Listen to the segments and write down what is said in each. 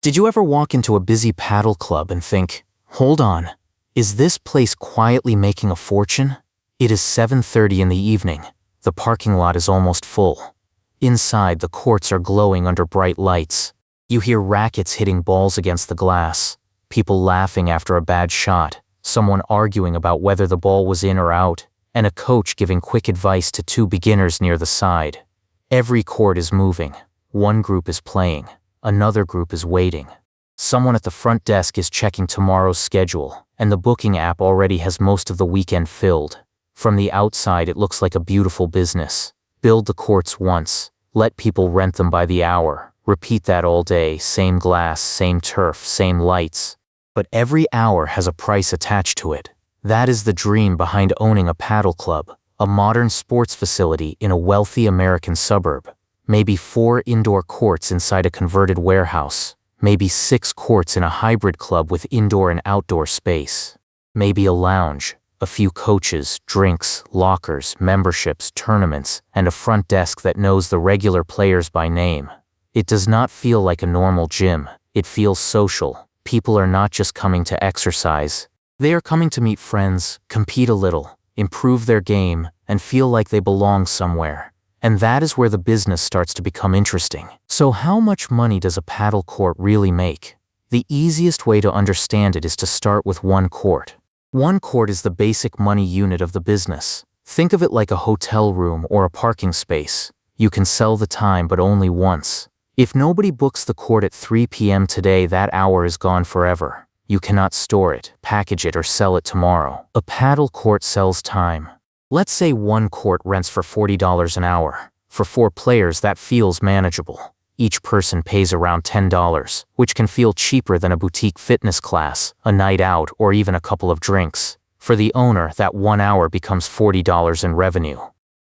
Did you ever walk into a busy paddle club and think, hold on, is this place quietly making a fortune? It is 7:30 in the evening. The parking lot is almost full. Inside, the courts are glowing under bright lights. You hear rackets hitting balls against the glass, people laughing after a bad shot, someone arguing about whether the ball was in or out, and a coach giving quick advice to two beginners near the side. Every court is moving. One group is playing. Another group is waiting. Someone at the front desk is checking tomorrow's schedule, and the booking app already has most of the weekend filled. From the outside, it looks like a beautiful business. Build the courts once, let people rent them by the hour, repeat that all day, same glass, same turf, same lights. But every hour has a price attached to it. That is the dream behind owning a paddle club, a modern sports facility in a wealthy American suburb. Maybe 4 indoor courts inside a converted warehouse. Maybe 6 courts in a hybrid club with indoor and outdoor space. Maybe a lounge, a few coaches, drinks, lockers, memberships, tournaments, and a front desk that knows the regular players by name. It does not feel like a normal gym. It feels social. People are not just coming to exercise. They are coming to meet friends, compete a little, improve their game, and feel like they belong somewhere. And that is where the business starts to become interesting. So how much money does a paddle court really make? The easiest way to understand it is to start with one court. One court is the basic money unit of the business. Think of it like a hotel room or a parking space. You can sell the time, but only once. If nobody books the court at 3 p.m. today, that hour is gone forever. You cannot store it, package it, or sell it tomorrow. A paddle court sells time. Let's say one court rents for $40 an hour. For 4 players, that feels manageable. Each person pays around $10, which can feel cheaper than a boutique fitness class, a night out, or even a couple of drinks. For the owner, that 1 hour becomes $40 in revenue.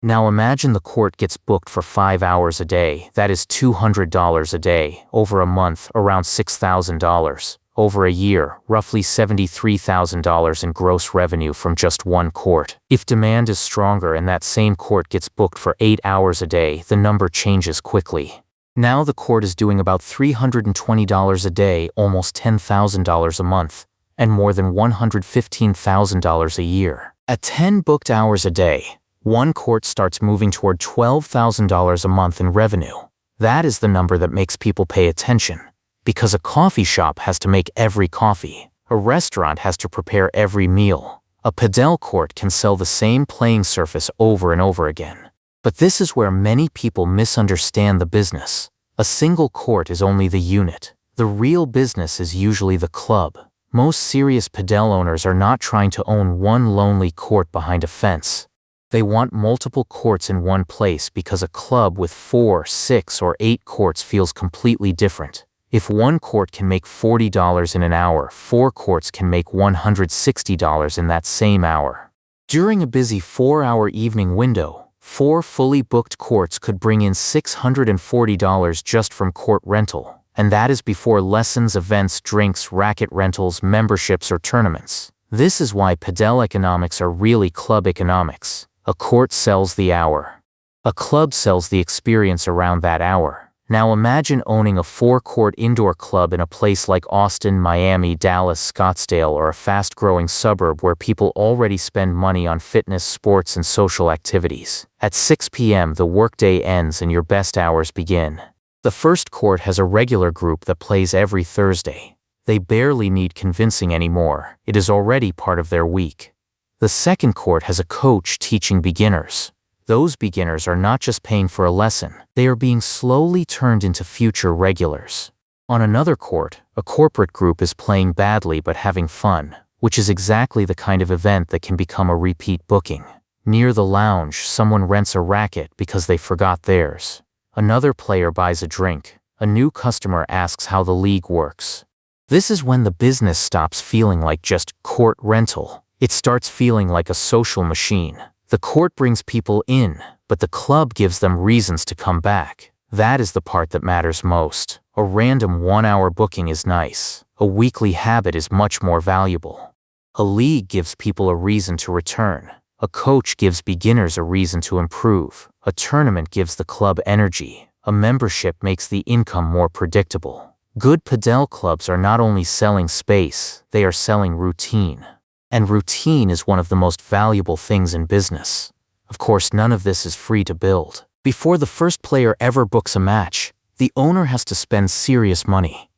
Now imagine the court gets booked for 5 hours a day. That is $200 a day. Over a month, around $6,000. Over a year, roughly $73,000 in gross revenue from just one court. If demand is stronger and that same court gets booked for 8 hours a day, the number changes quickly. Now the court is doing about $320 a day, almost $10,000 a month, and more than $115,000 a year. At 10 booked hours a day, one court starts moving toward $12,000 a month in revenue. That is the number that makes people pay attention. Because a coffee shop has to make every coffee. A restaurant has to prepare every meal. A Padel court can sell the same playing surface over and over again. But this is where many people misunderstand the business. A single court is only the unit. The real business is usually the club. Most serious Padel owners are not trying to own one lonely court behind a fence. They want multiple courts in one place because a club with 4, 6, or 8 courts feels completely different. If one court can make $40 in an hour, 4 courts can make $160 in that same hour. During a busy 4-hour evening window, 4 fully booked courts could bring in $640 just from court rental, and that is before lessons, events, drinks, racket rentals, memberships, or tournaments. This is why Padel economics are really club economics. A court sells the hour. A club sells the experience around that hour. Now imagine owning a 4-court indoor club in a place like Austin, Miami, Dallas, Scottsdale, or a fast-growing suburb where people already spend money on fitness, sports, and social activities. At 6 p.m. the workday ends and your best hours begin. The first court has a regular group that plays every Thursday. They barely need convincing anymore. It is already part of their week. The second court has a coach teaching beginners. Those beginners are not just paying for a lesson, they are being slowly turned into future regulars. On another court, a corporate group is playing badly but having fun, which is exactly the kind of event that can become a repeat booking. Near the lounge, someone rents a racket because they forgot theirs. Another player buys a drink. A new customer asks how the league works. This is when the business stops feeling like just court rental. It starts feeling like a social machine. The court brings people in, but the club gives them reasons to come back. That is the part that matters most. A random 1-hour booking is nice. A weekly habit is much more valuable. A league gives people a reason to return. A coach gives beginners a reason to improve. A tournament gives the club energy. A membership makes the income more predictable. Good Padel clubs are not only selling space, they are selling routine. And routine is one of the most valuable things in business. Of course, none of this is free to build. Before the first player ever books a match, the owner has to spend serious money.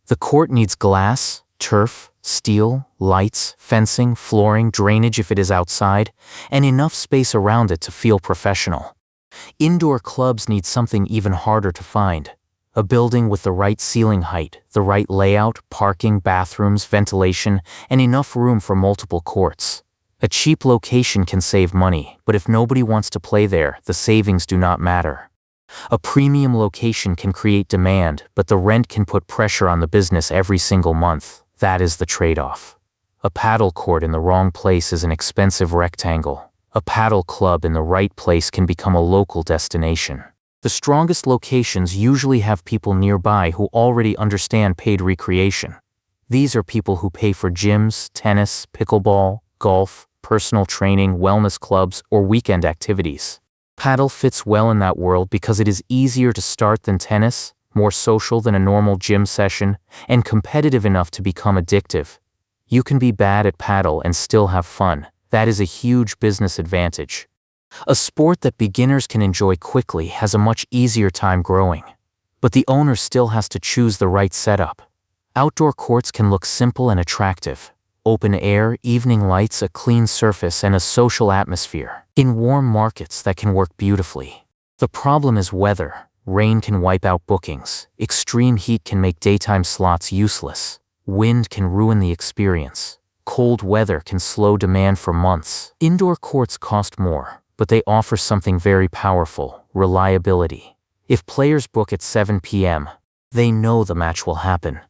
The court needs glass, turf, steel, lights, fencing, flooring, drainage if it is outside, and enough space around it to feel professional. Indoor clubs need something even harder to find. A building with the right ceiling height, the right layout, parking, bathrooms, ventilation, and enough room for multiple courts. A cheap location can save money, but if nobody wants to play there, the savings do not matter. A premium location can create demand, but the rent can put pressure on the business every single month. That is the trade-off. A paddle court in the wrong place is an expensive rectangle. A paddle club in the right place can become a local destination. The strongest locations usually have people nearby who already understand paid recreation. These are people who pay for gyms, tennis, pickleball, golf, personal training, wellness clubs, or weekend activities. Padel fits well in that world because it is easier to start than tennis, more social than a normal gym session, and competitive enough to become addictive. You can be bad at padel and still have fun. That is a huge business advantage. A sport that beginners can enjoy quickly has a much easier time growing. But the owner still has to choose the right setup. Outdoor courts can look simple and attractive. Open air, evening lights, a clean surface, and a social atmosphere. In warm markets, that can work beautifully. The problem is weather. Rain can wipe out bookings. Extreme heat can make daytime slots useless. Wind can ruin the experience. Cold weather can slow demand for months. Indoor courts cost more, but they offer something very powerful: reliability. If players book at 7 p.m., they know the match will happen.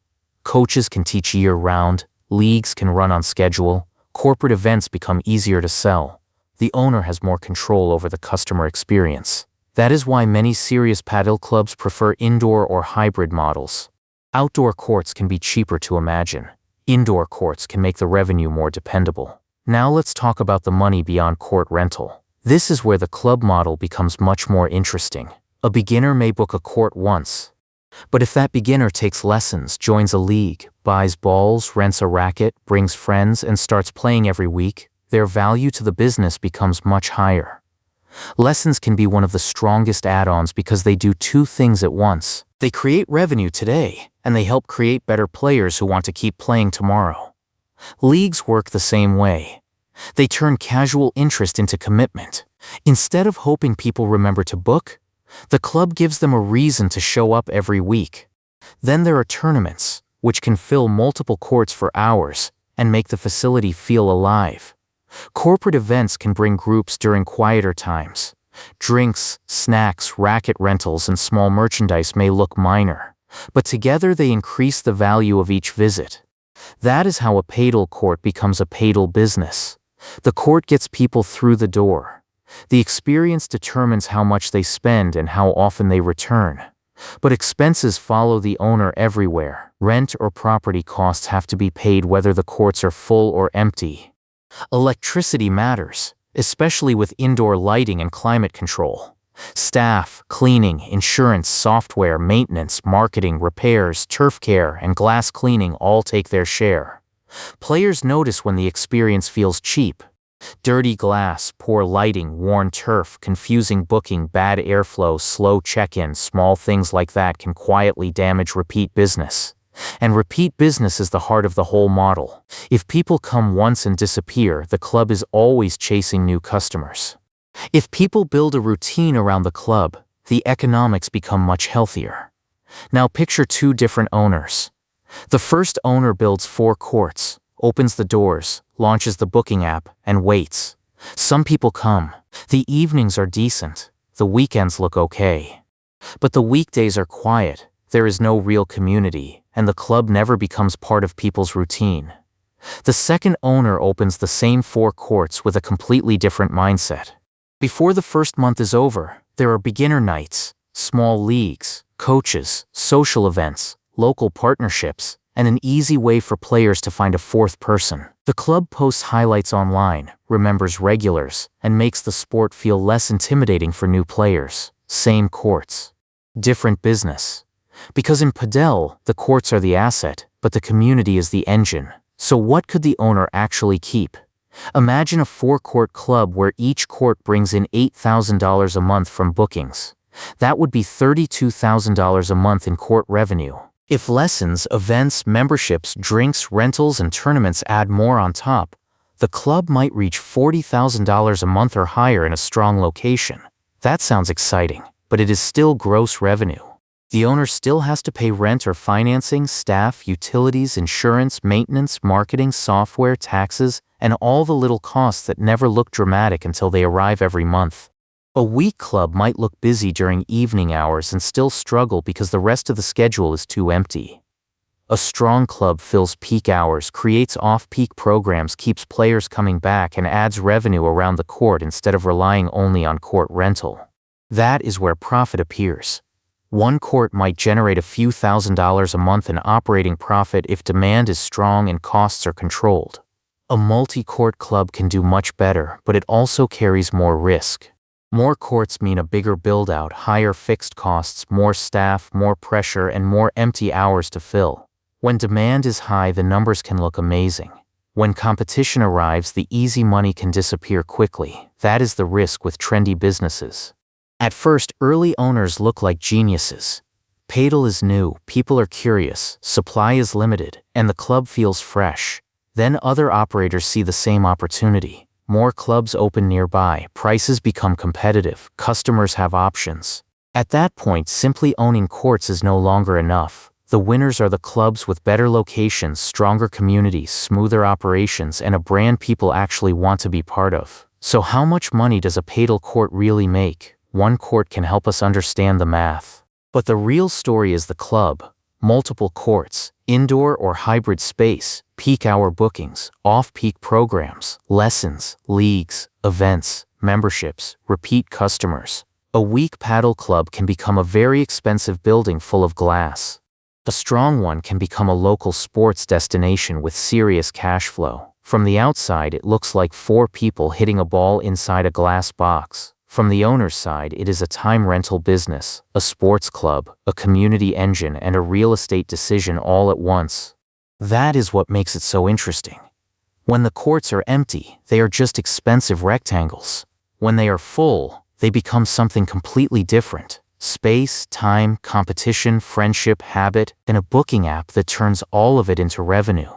Coaches can teach year-round, leagues can run on schedule, corporate events become easier to sell. The owner has more control over the customer experience. That is why many serious padel clubs prefer indoor or hybrid models. Outdoor courts can be cheaper to imagine. Indoor courts can make the revenue more dependable. Now let's talk about the money beyond court rental. This is where the club model becomes much more interesting. A beginner may book a court once. But if that beginner takes lessons, joins a league, buys balls, rents a racket, brings friends, and starts playing every week, their value to the business becomes much higher. Lessons can be one of the strongest add-ons because they do two things at once. They create revenue today, and they help create better players who want to keep playing tomorrow. Leagues work the same way. They turn casual interest into commitment. Instead of hoping people remember to book, the club gives them a reason to show up every week. Then there are tournaments, which can fill multiple courts for hours and make the facility feel alive. Corporate events can bring groups during quieter times. Drinks, snacks, racket rentals, and small merchandise may look minor, but together they increase the value of each visit. That is how a padel court becomes a padel business. The court gets people through the door. The experience determines how much they spend and how often they return. But expenses follow the owner everywhere. Rent or property costs have to be paid whether the courts are full or empty. Electricity matters, especially with indoor lighting and climate control. Staff, cleaning, insurance, software, maintenance, marketing, repairs, turf care, and glass cleaning all take their share. Players notice when the experience feels cheap. Dirty glass, poor lighting, worn turf, confusing booking, bad airflow, slow check-in, small things like that can quietly damage repeat business. And repeat business is the heart of the whole model. If people come once and disappear, the club is always chasing new customers. If people build a routine around the club, the economics become much healthier. Now picture two different owners. The first owner builds 4 courts, opens the doors, launches the booking app, and waits. Some people come. The evenings are decent. The weekends look okay. But the weekdays are quiet. There is no real community, and the club never becomes part of people's routine. The second owner opens the same 4 courts with a completely different mindset. Before the first month is over, there are beginner nights, small leagues, coaches, social events, local partnerships, and an easy way for players to find a fourth person. The club posts highlights online, remembers regulars, and makes the sport feel less intimidating for new players. Same courts. Different business. Because in Padel, the courts are the asset, but the community is the engine. So what could the owner actually keep? Imagine a 4-court club where each court brings in $8,000 a month from bookings. That would be $32,000 a month in court revenue. If lessons, events, memberships, drinks, rentals, and tournaments add more on top, the club might reach $40,000 a month or higher in a strong location. That sounds exciting, but it is still gross revenue. The owner still has to pay rent or financing, staff, utilities, insurance, maintenance, marketing, software, taxes, and all the little costs that never look dramatic until they arrive every month. A weak club might look busy during evening hours and still struggle because the rest of the schedule is too empty. A strong club fills peak hours, creates off-peak programs, keeps players coming back, and adds revenue around the court instead of relying only on court rental. That is where profit appears. One court might generate a few $1,000s a month in operating profit if demand is strong and costs are controlled. A multi-court club can do much better, but it also carries more risk. More courts mean a bigger build-out, higher fixed costs, more staff, more pressure, and more empty hours to fill. When demand is high, the numbers can look amazing. When competition arrives, the easy money can disappear quickly. That is the risk with trendy businesses. At first, early owners look like geniuses. Padel is new, people are curious, supply is limited, and the club feels fresh. Then other operators see the same opportunity. More clubs open nearby, prices become competitive, customers have options. At that point, simply owning courts is no longer enough. The winners are the clubs with better locations, stronger communities, smoother operations, and a brand people actually want to be part of. So how much money does a Padel court really make? One court can help us understand the math. But the real story is the club. Multiple courts, indoor or hybrid space, peak hour bookings, off-peak programs, lessons, leagues, events, memberships, repeat customers. A weak Padel club can become a very expensive building full of glass. A strong one can become a local sports destination with serious cash flow. From the outside, it looks like 4 people hitting a ball inside a glass box. From the owner's side, it is a time rental business, a sports club, a community engine, and a real estate decision all at once. That is what makes it so interesting. When the courts are empty, they are just expensive rectangles. When they are full, they become something completely different. Space, time, competition, friendship, habit, and a booking app that turns all of it into revenue.